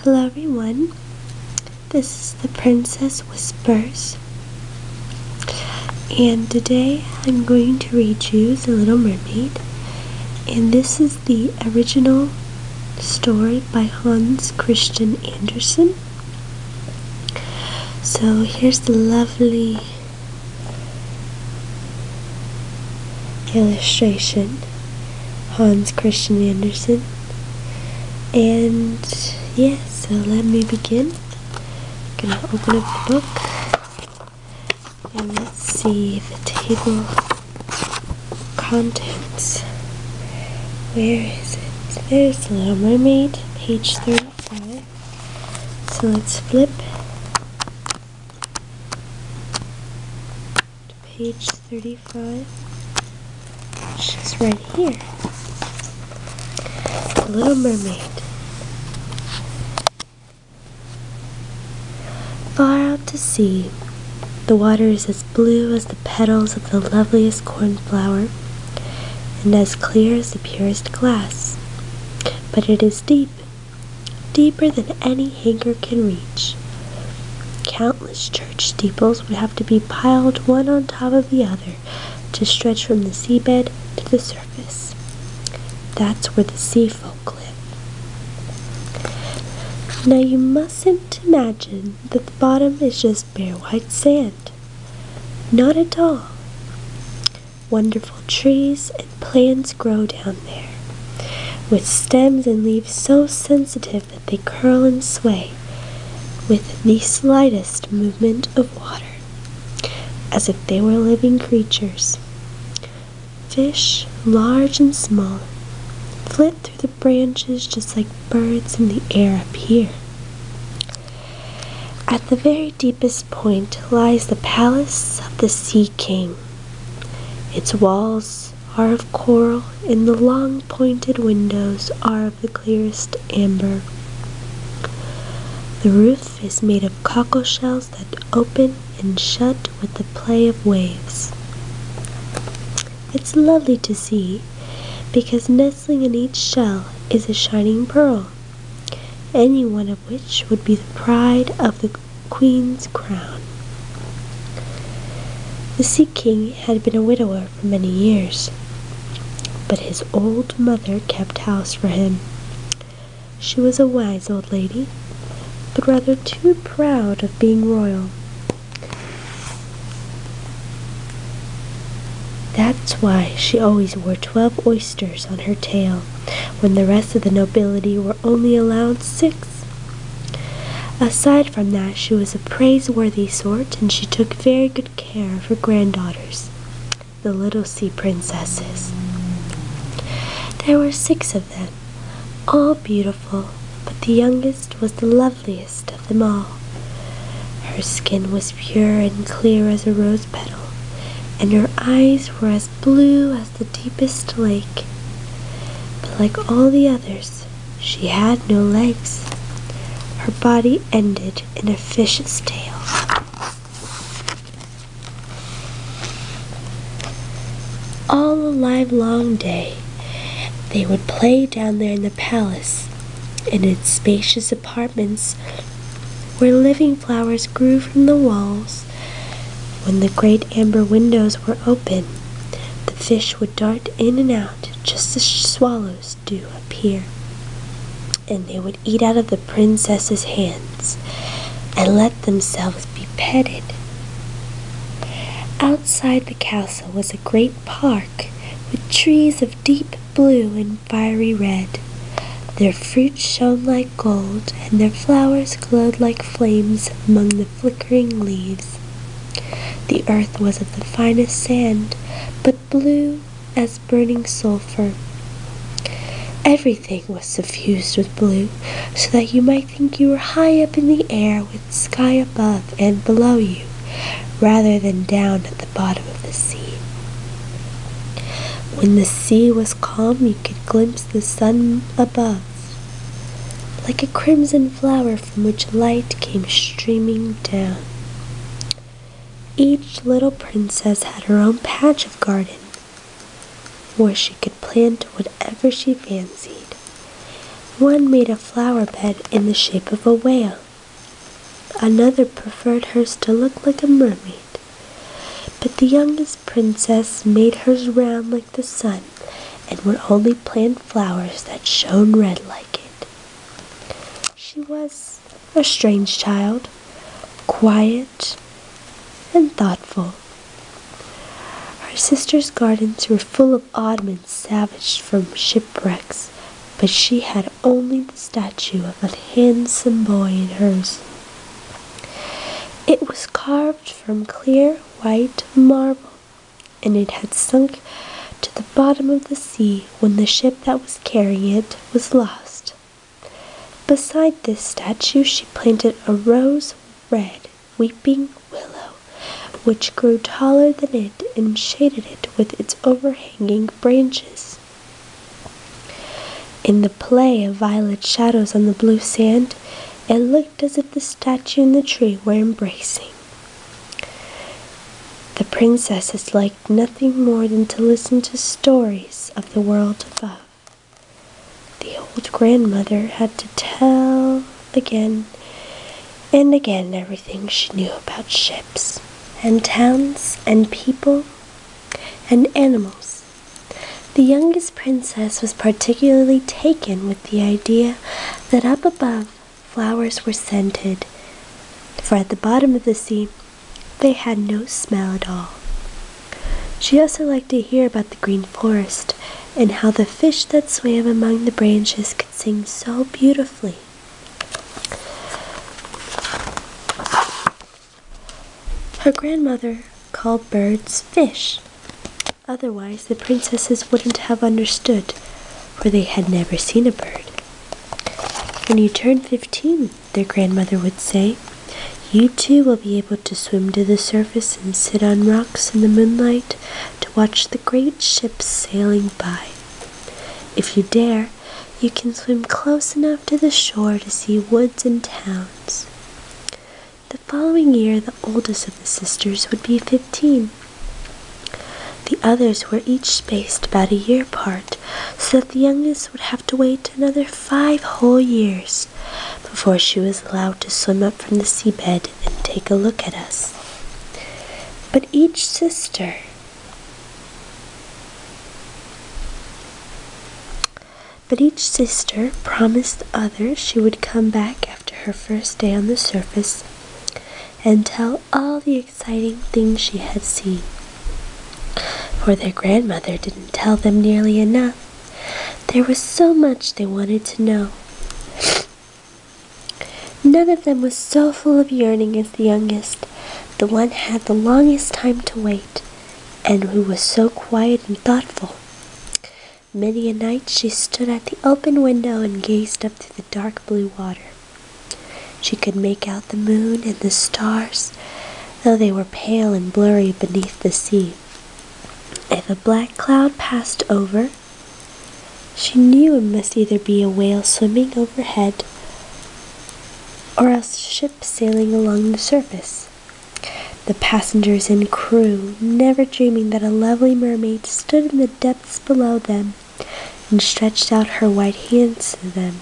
Hello everyone, this is the Princess Whispers, and today I'm going to read you The Little Mermaid, and this is the original story by Hans Christian Andersen. So here's the lovely illustration, Hans Christian Andersen, and yeah, so let me begin. I'm gonna open up the book and let's see the table of contents. Where is it? There's The Little Mermaid, page 35. So let's flip to page 35, which is right here. The Little Mermaid. Far out to sea, the water is as blue as the petals of the loveliest cornflower, and as clear as the purest glass. But it is deep, deeper than any hanker can reach. Countless church steeples would have to be piled one on top of the other to stretch from the seabed to the surface. That's where the sea folk live. Now you mustn't imagine that the bottom is just bare white sand. Not at all. Wonderful trees and plants grow down there, with stems and leaves so sensitive that they curl and sway with the slightest movement of water, as if they were living creatures. Fish, large and small, flit through the branches just like birds in the air up here. At the very deepest point lies the palace of the Sea King. Its walls are of coral, and the long pointed windows are of the clearest amber. The roof is made of cockle shells that open and shut with the play of waves. It's lovely to see, because nestling in each shell is a shining pearl, any one of which would be the pride of the Queen's crown. The Sea King had been a widower for many years, but his old mother kept house for him. She was a wise old lady, but rather too proud of being royal. That's why she always wore 12 oysters on her tail, when the rest of the nobility were only allowed 6. Aside from that, she was a praiseworthy sort, and she took very good care of her granddaughters, the little sea princesses. There were 6 of them, all beautiful, but the youngest was the loveliest of them all. Her skin was pure and clear as a rose petal, and her eyes were as blue as the deepest lake. But like all the others, she had no legs. Her body ended in a fish's tail. All the livelong day, they would play down there in the palace, in its spacious apartments, where living flowers grew from the walls. When the great amber windows were open, the fish would dart in and out just as swallows do up here, and they would eat out of the princess's hands and let themselves be petted. Outside the castle was a great park with trees of deep blue and fiery red. Their fruit shone like gold, and their flowers glowed like flames among the flickering leaves. The earth was of the finest sand, but blue as burning sulphur. Everything was suffused with blue, so that you might think you were high up in the air with sky above and below you, rather than down at the bottom of the sea. When the sea was calm, you could glimpse the sun above, like a crimson flower from which light came streaming down. Each little princess had her own patch of garden, where she could plant whatever she fancied. One made a flower bed in the shape of a whale. Another preferred hers to look like a mermaid. But the youngest princess made hers round like the sun, and would only plant flowers that shone red like it. She was a strange child, quiet and thoughtful. Her sister's gardens were full of ornaments salvaged from shipwrecks, but she had only the statue of a handsome boy in hers. It was carved from clear white marble, and it had sunk to the bottom of the sea when the ship that was carrying it was lost. Beside this statue she planted a rose-red weeping willow, which grew taller than it and shaded it with its overhanging branches. In the play of violet shadows on the blue sand, it looked as if the statue and the tree were embracing. The princesses liked nothing more than to listen to stories of the world above. The old grandmother had to tell again and again everything she knew about ships and towns and people and animals. The youngest princess was particularly taken with the idea that up above flowers were scented, for at the bottom of the sea they had no smell at all. She also liked to hear about the green forest and how the fish that swam among the branches could sing so beautifully. Her grandmother called birds fish. Otherwise, the princesses wouldn't have understood, for they had never seen a bird. When you turn 15, their grandmother would say, you too will be able to swim to the surface and sit on rocks in the moonlight to watch the great ships sailing by. If you dare, you can swim close enough to the shore to see woods and towns. The following year, the oldest of the sisters would be 15. The others were each spaced about a year apart, so that the youngest would have to wait another 5 whole years before she was allowed to swim up from the seabed and take a look at us. But each sister promised the other she would come back after her first day on the surface and tell all the exciting things she had seen. For their grandmother didn't tell them nearly enough. There was so much they wanted to know. None of them was so full of yearning as the youngest. The one had the longest time to wait, and who was so quiet and thoughtful. Many a night she stood at the open window and gazed up through the dark blue water. She could make out the moon and the stars, though they were pale and blurry beneath the sea. If a black cloud passed over, she knew it must either be a whale swimming overhead or else a ship sailing along the surface. The passengers and crew, never dreaming that a lovely mermaid stood in the depths below them and stretched out her white hands to them.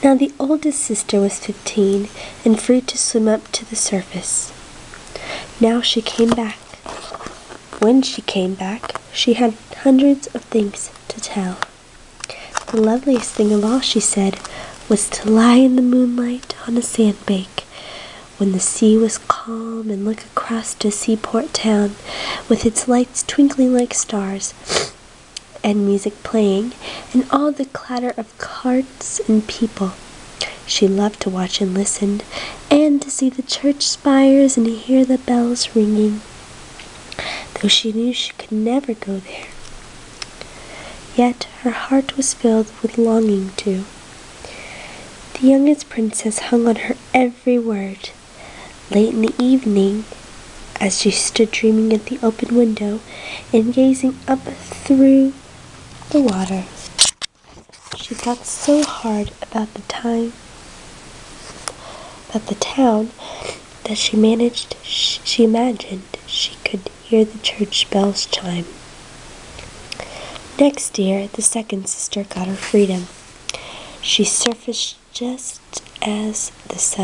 Now the oldest sister was 15 and free to swim up to the surface. Now she came back. When she came back, she had hundreds of things to tell. The loveliest thing of all, she said, was to lie in the moonlight on a sandbank when the sea was calm and look across to a seaport town with its lights twinkling like stars and music playing and all the clatter of carts and people. She loved to watch and listen and to see the church spires and hear the bells ringing, though she knew she could never go there. Yet her heart was filled with longing to. The youngest princess hung on her every word. Late in the evening, as she stood dreaming at the open window and gazing up through the water, she thought so hard about the town that she imagined she could hear the church bells chime. Next year, the second sister got her freedom. She surfaced just as the sun